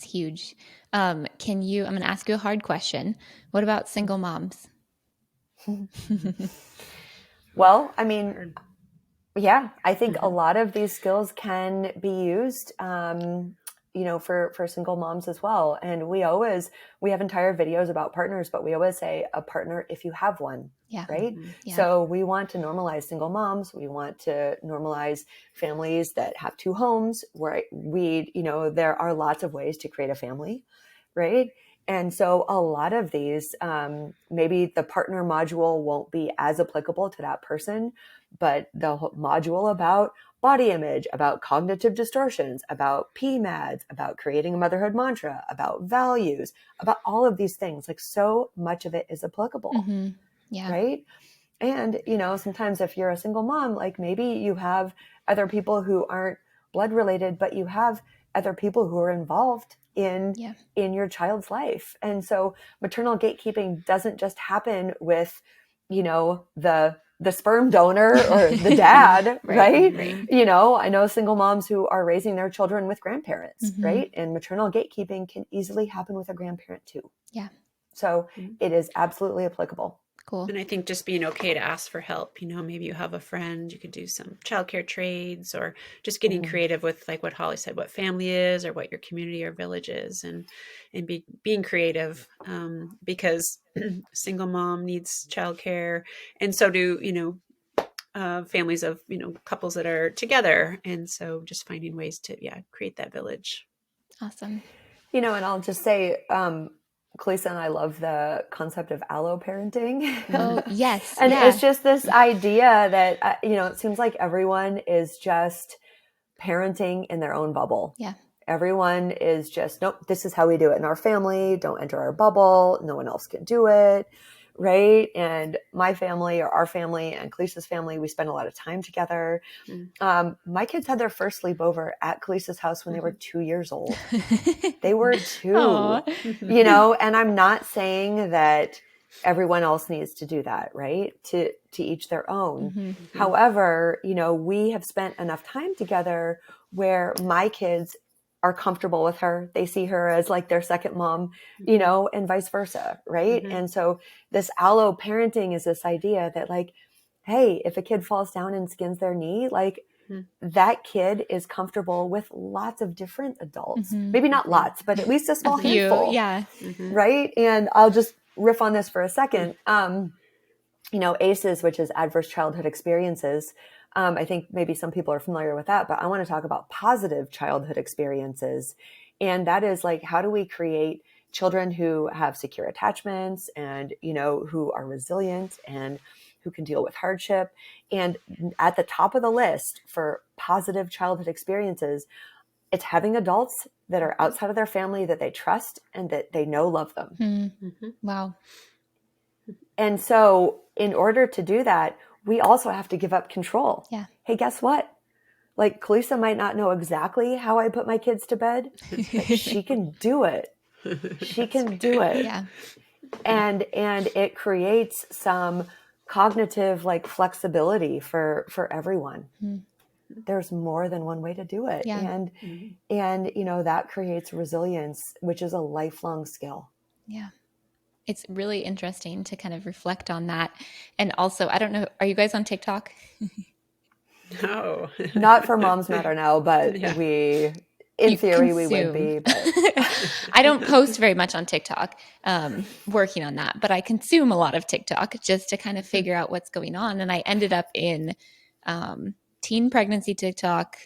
huge. I'm going to ask you a hard question. What about single moms? Well, I mean, yeah, I think a lot of these skills can be used, for single moms as well. And we have entire videos about partners, but we always say a partner if you have one. Yeah. Right. Yeah. So we want to normalize single moms. We want to normalize families that have two homes, where there are lots of ways to create a family. Right. And so a lot of these, maybe the partner module won't be as applicable to that person, but the module about body image, about cognitive distortions, about PMADS, about creating a motherhood mantra, about values, about all of these things, like, so much of it is applicable. Yeah. Right. And, sometimes if you're a single mom, like, maybe you have other people who aren't blood related, but you have other people who are involved in your child's life. And so maternal gatekeeping doesn't just happen with, the sperm donor or the dad, right? I know single moms who are raising their children with grandparents, right? And maternal gatekeeping can easily happen with a grandparent too. Yeah. So it is absolutely applicable. Cool. And I think just being okay to ask for help, maybe you have a friend, you could do some childcare trades, or just getting creative with, like what Holly said, what family is, or what your community or village is, and being creative, because single mom needs childcare, and so do, families of, couples that are together. And so just finding ways to, create that village. Awesome. And I'll just say, Calisa and I love the concept of allo parenting. Oh, yes. And it's just this idea that, it seems like everyone is just parenting in their own bubble. Yeah. Everyone is just, nope, this is how we do it in our family. Don't enter our bubble. No one else can do it. Right. And my family, or our family, and Calisa's family, we spend a lot of time together. My kids had their first sleepover at Calisa's house when they were 2 years old. They were 2, and I'm not saying that everyone else needs to do that, right? To each their own. However, we have spent enough time together where my kids are comfortable with her. They see her as like their second mom, and vice versa. Right. And so this allo parenting is this idea that, like, hey, if a kid falls down and skins their knee, like, that kid is comfortable with lots of different adults, maybe not lots, but at least a small handful. Yeah. Right. And I'll just riff on this for a second. ACEs, which is adverse childhood experiences. I think maybe some people are familiar with that, but I want to talk about positive childhood experiences. And that is, like, how do we create children who have secure attachments and, who are resilient and who can deal with hardship. And at the top of the list for positive childhood experiences, it's having adults that are outside of their family that they trust and that they know love them. Wow. And so in order to do that, we also have to give up control. Yeah. Hey, guess what? Like, Calisa might not know exactly how I put my kids to bed, but she can do it. She can do it. Yeah. And it creates some cognitive, like, flexibility for everyone. There's more than one way to do it. Yeah. And that creates resilience, which is a lifelong skill. Yeah. It's really interesting to kind of reflect on that. And also, I don't know, are you guys on TikTok? No. Not for Moms Matter Now, but Yeah. in theory, we would be. But I don't post very much on TikTok, working on that, but I consume a lot of TikTok just to kind of figure out what's going on. And I ended up in teen pregnancy TikTok,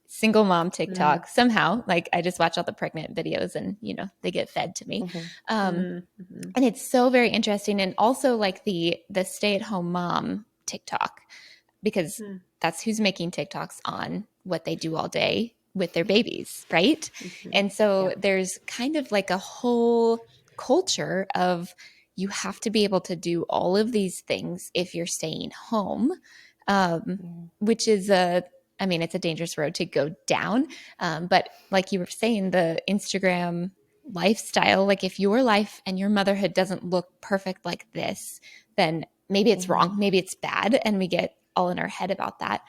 single mom TikTok somehow. Like I just watch all the pregnant videos and, they get fed to me. And it's so very interesting. And also like the stay-at-home mom TikTok, because that's who's making TikToks on what they do all day with their babies, right? And so there's kind of like a whole culture of you have to be able to do all of these things if you're staying home, which is it's a dangerous road to go down. But like you were saying, the Instagram lifestyle, like if your life and your motherhood doesn't look perfect like this, then maybe it's wrong, maybe it's bad, and we get all in our head about that.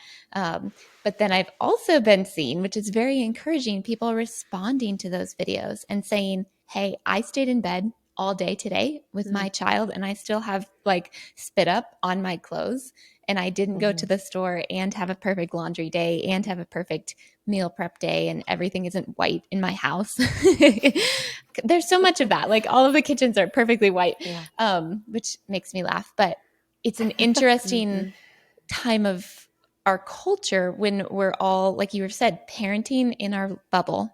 But then I've also been seeing, which is very encouraging, people responding to those videos and saying, hey, I stayed in bed all day today with my child and I still have like spit up on my clothes, and I didn't go to the store and have a perfect laundry day and have a perfect meal prep day, and everything isn't white in my house. There's so much of that. Like all of the kitchens are perfectly white, which makes me laugh. But it's an interesting time of our culture when we're all, like you said, parenting in our bubble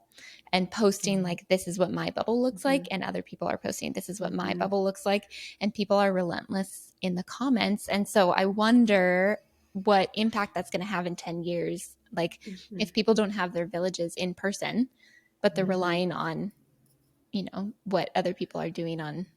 and posting like, this is what my bubble looks like. And other people are posting, this is what my bubble looks like. And people are relentless in the comments. And so I wonder what impact that's going to have in 10 years. Like if people don't have their villages in person, but they're relying on, what other people are doing online.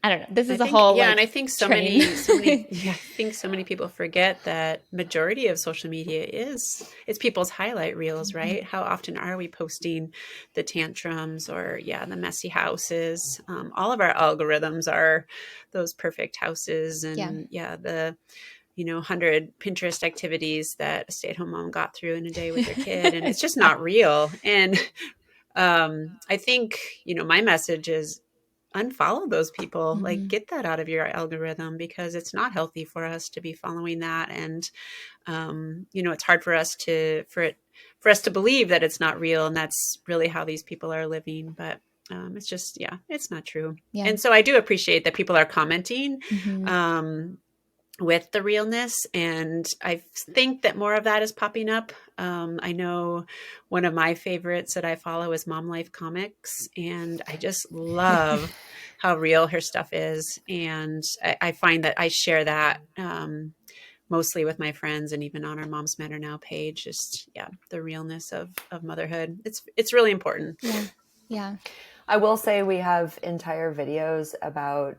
I don't know. This is a whole and I think so many I think so many people forget that majority of social media it's people's highlight reels, right? How often are we posting the tantrums or the messy houses? All of our algorithms are those perfect houses and the 100 Pinterest activities that a stay-at-home mom got through in a day with their kid, and it's just not real. And I think my message is unfollow those people, like get that out of your algorithm, because it's not healthy for us to be following that. And, it's hard for us to believe that it's not real. And that's really how these people are living. But, it's just, it's not true. Yeah. And so I do appreciate that people are commenting, with the realness. And I think that more of that is popping up. I know one of my favorites that I follow is Mom Life Comics, and I just love how real her stuff is. And I find that I share that mostly with my friends and even on our Moms Matter Now page, just, the realness of motherhood. It's really important. Yeah. Yeah. I will say we have entire videos about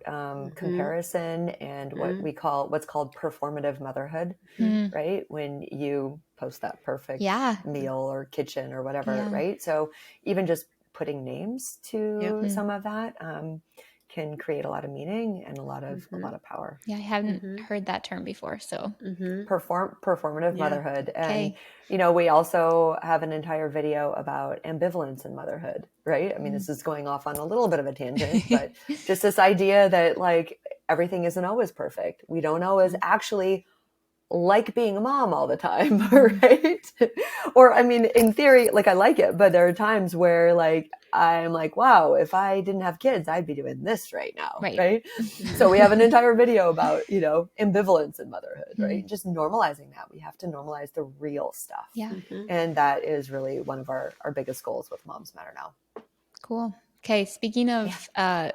comparison and what's called performative motherhood, right? When you post that perfect meal or kitchen or whatever, right? So even just putting names to some of that can create a lot of meaning and a lot of power. Yeah, I haven't heard that term before. So performative motherhood. And, we also have an entire video about ambivalence in motherhood, right? I mean, this is going off on a little bit of a tangent, but just this idea that like everything isn't always perfect. We don't always actually like being a mom all the time, right? Or, I mean, in theory, like I like it, but there are times where like, I'm like, wow, if I didn't have kids, I'd be doing this right now. Right. So we have an entire video about, ambivalence in motherhood, right? Just normalizing that. We have to normalize the real stuff. Yeah. And that is really one of our biggest goals with Moms Matter Now. Cool. Okay. Speaking of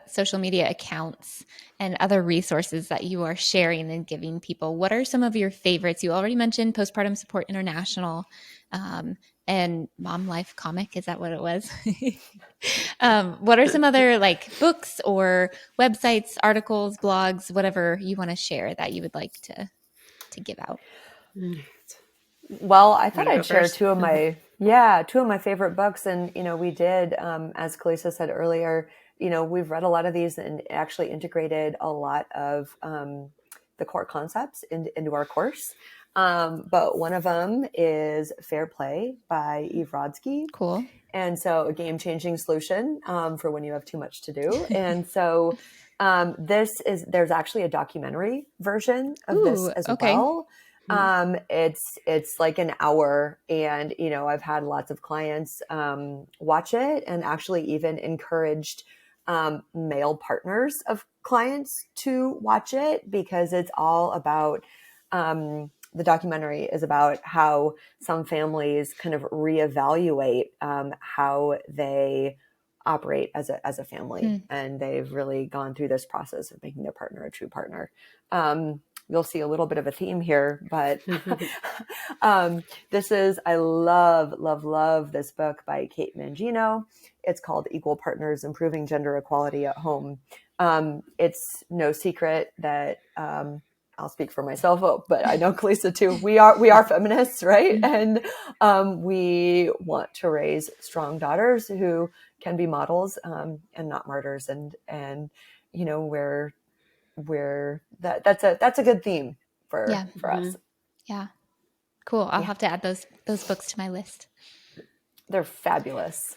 social media accounts and other resources that you are sharing and giving people, what are some of your favorites? You already mentioned Postpartum Support International and Mom Life Comic. Is that what it was? What are some other like books or websites, articles, blogs, whatever you want to share that you would like to give out? Well, I thought I'd share two of my favorite books. And, we did, as Calisa said earlier, we've read a lot of these and actually integrated a lot of the core concepts into our course. But one of them is Fair Play by Eve Rodsky. Cool. And so a game-changing solution for when you have too much to do. And so there's actually a documentary version of this as well. It's like an hour, and, I've had lots of clients, watch it, and actually even encouraged, male partners of clients to watch it, because it's all about, the documentary is about how some families kind of reevaluate, how they operate as a family. And they've really gone through this process of making their partner a true partner. You'll see a little bit of a theme here, but I love this book by Kate Mangino. It's called Equal Partners, Improving Gender Equality at Home. It's no secret that, I'll speak for myself, but I know Calisa too. We are feminists, right? And we want to raise strong daughters who can be models, and not martyrs. And where that's a good theme for us. Yeah. Cool. I'll have to add those books to my list. They're fabulous.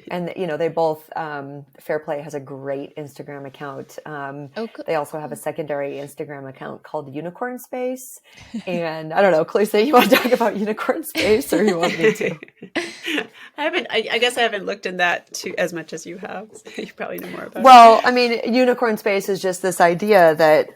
And, they both, Fair Play has a great Instagram account. Cool. They also have a secondary Instagram account called Unicorn Space. And I don't know, Calisa, you want to talk about Unicorn Space, or you want me to? I guess I haven't looked in that as much as you have. So you probably know more about it. Well, I mean, Unicorn Space is just this idea that,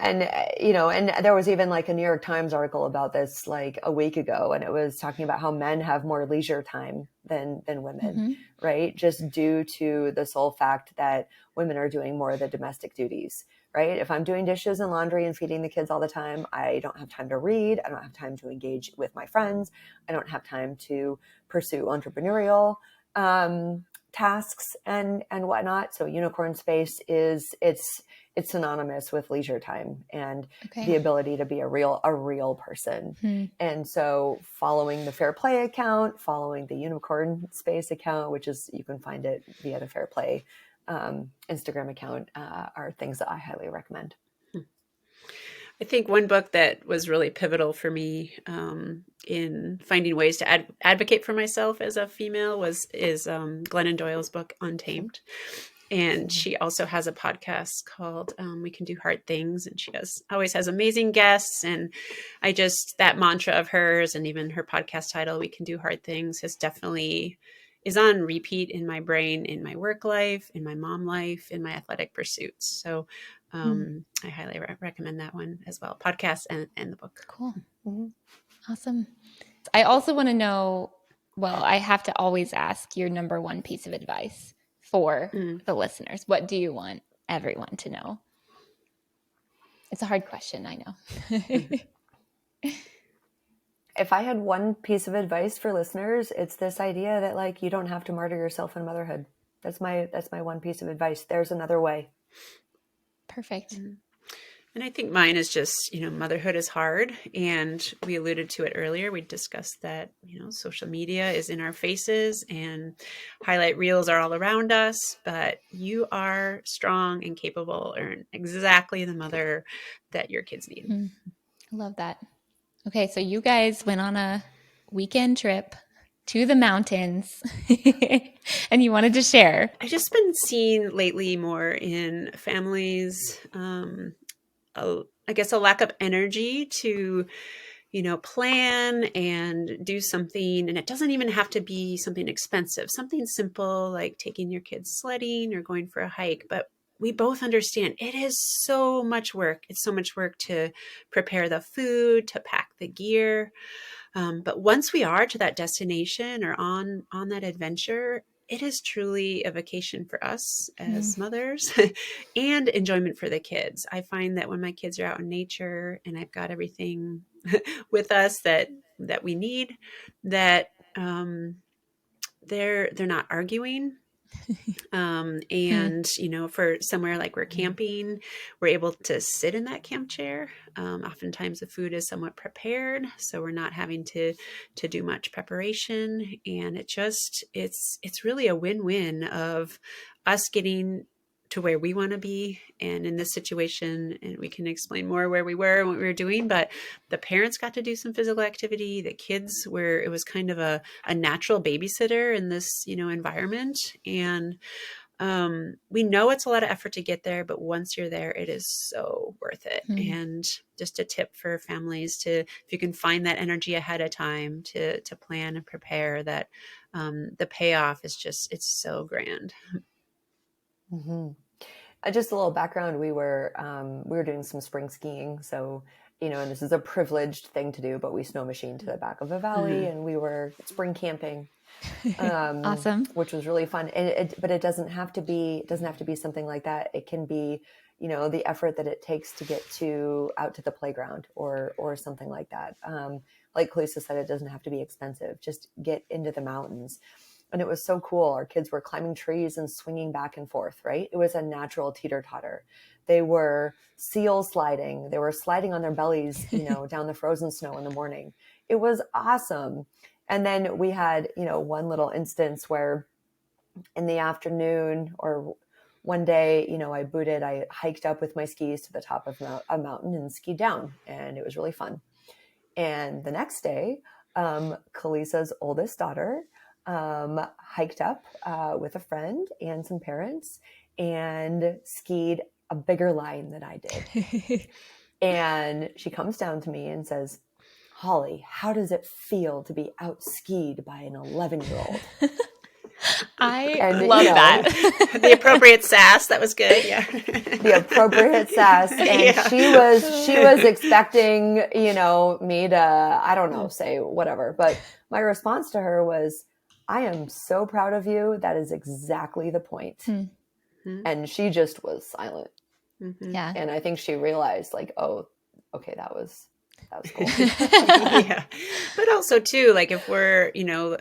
and there was even like a New York Times article about this like a week ago, and it was talking about how men have more leisure time than women, right? Just due to the sole fact that women are doing more of the domestic duties, right? If I'm doing dishes and laundry and feeding the kids all the time, I don't have time to read. I don't have time to engage with my friends. I don't have time to pursue entrepreneurial tasks and whatnot. So Unicorn Space it's synonymous with leisure time and the ability to be a real person. And so following the Fair Play account, following the Unicorn Space account, which is, you can find it via the Fair Play Instagram account, are things that I highly recommend. I think one book that was really pivotal for me in finding ways to advocate for myself as a female is Glennon Doyle's book, Untamed. And she also has a podcast called We Can Do Hard Things. And she always has amazing guests. And that mantra of hers, and even her podcast title, We Can Do Hard Things, is on repeat in my brain, in my work life, in my mom life, in my athletic pursuits. So I highly recommend that one as well. Podcast and the book. Cool. Awesome. I also want to know, I have to always ask your number one piece of advice for the listeners. What do you want everyone to know? It's a hard question, I know. If I had one piece of advice for listeners, it's this idea that like, you don't have to martyr yourself in motherhood. That's my one piece of advice. There's another way. Perfect. And I think mine is just, motherhood is hard. And we alluded to it earlier. We discussed that, social media is in our faces and highlight reels are all around us, but you are strong and capable, or exactly the mother that your kids need. I love that. Okay. So you guys went on a weekend trip to the mountains and you wanted to share. I've just been seeing lately more in families, I guess a lack of energy to, plan and do something. And it doesn't even have to be something expensive, something simple like taking your kids sledding or going for a hike. But we both understand it is so much work. It's so much work to prepare the food, to pack the gear. But once we are to that destination or on that adventure, it is truly a vacation for us as mothers and enjoyment for the kids. I find that when my kids are out in nature and I've got everything with us that we need, that they're not arguing. And, for somewhere like we're camping, we're able to sit in that camp chair. Oftentimes the food is somewhat prepared, so we're not having to do much preparation. And it's really a win-win of us getting to where we want to be. And in this situation, and we can explain more where we were and what we were doing, but the parents got to do some physical activity. The kids it was kind of a natural babysitter in this, environment. And we know it's a lot of effort to get there, but once you're there, it is so worth it. And just a tip for families if you can find that energy ahead of time to plan and prepare, that the payoff is it's so grand. Mm-hmm. Just a little background. We were doing some spring skiing. So, and this is a privileged thing to do, but we snow machined to the back of a valley and we were spring camping. Awesome. Which was really fun. But it doesn't have to be something like that. It can be, the effort that it takes to get out to the playground or something like that. Like Calisa said, it doesn't have to be expensive. Just get into the mountains. And it was so cool. Our kids were climbing trees and swinging back and forth, right? It was a natural teeter-totter. They were seal sliding. They were sliding on their bellies, down the frozen snow in the morning. It was awesome. And then we had, one little instance where in the afternoon or one day, I hiked up with my skis to the top of a mountain and skied down. And it was really fun. And the next day, Calisa's oldest daughter hiked up with a friend and some parents and skied a bigger line than I did. And she comes down to me and says, "Holly, how does it feel to be out skied by an 11-year-old?" I love that. The appropriate sass. That was good. Yeah. The appropriate sass. And she was expecting, me to, I don't know, say whatever. But my response to her was, "I am so proud of you. That is exactly the point." Mm-hmm. And she just was silent. Mm-hmm. Yeah. And I think she realized like, oh, okay, that was cool. Yeah. But also too, like if we're,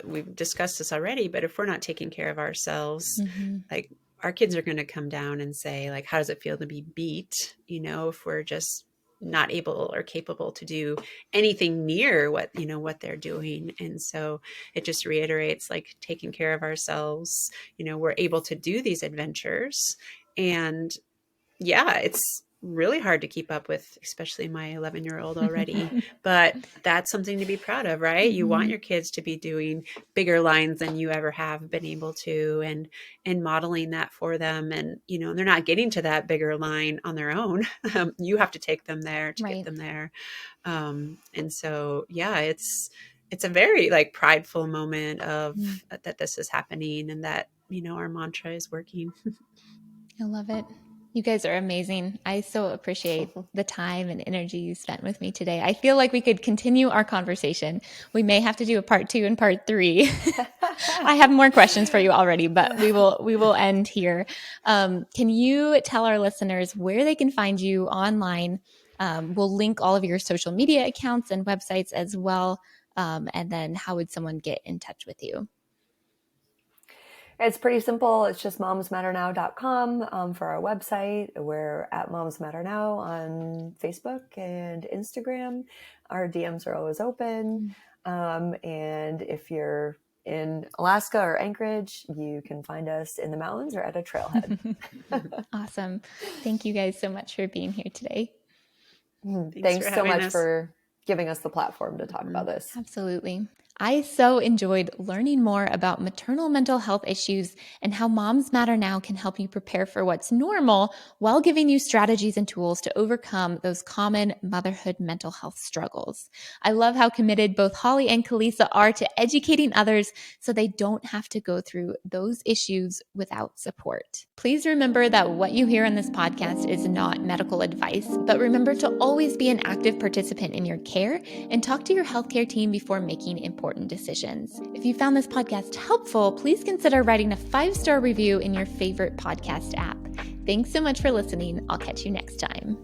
we've discussed this already, but if we're not taking care of ourselves, like our kids are going to come down and say like, how does it feel to be beat? If we're just not able or capable to do anything near what they're doing. And so it just reiterates like taking care of ourselves, we're able to do these adventures. And yeah, it's really hard to keep up with, especially my 11-year-old already, but that's something to be proud of, right? You want your kids to be doing bigger lines than you ever have been able to, and modeling that for them. And, they're not getting to that bigger line on their own. You have to take them there to get them there. And so, yeah, it's a very like prideful moment of that this is happening and that, our mantra is working. I love it. You guys are amazing. I so appreciate the time and energy you spent with me today. I feel like we could continue our conversation. We may have to do a part 2 and part 3. I have more questions for you already, but we will end here. Can you tell our listeners where they can find you online? We'll link all of your social media accounts and websites as well. And then how would someone get in touch with you? It's pretty simple. It's just momsmatternow.com for our website. We're at Moms Matter Now on Facebook and Instagram. Our DMs are always open. And if you're in Alaska or Anchorage, you can find us in the mountains or at a trailhead. Awesome. Thank you guys so much for being here today. Thanks so much for giving us the platform to talk about this. Absolutely. I so enjoyed learning more about maternal mental health issues and how Moms Matter Now can help you prepare for what's normal while giving you strategies and tools to overcome those common motherhood mental health struggles. I love how committed both Holly and Calisa are to educating others so they don't have to go through those issues without support. Please remember that what you hear on this podcast is not medical advice, but remember to always be an active participant in your care and talk to your healthcare team before making important decisions. If you found this podcast helpful, please consider writing a 5-star review in your favorite podcast app. Thanks so much for listening. I'll catch you next time.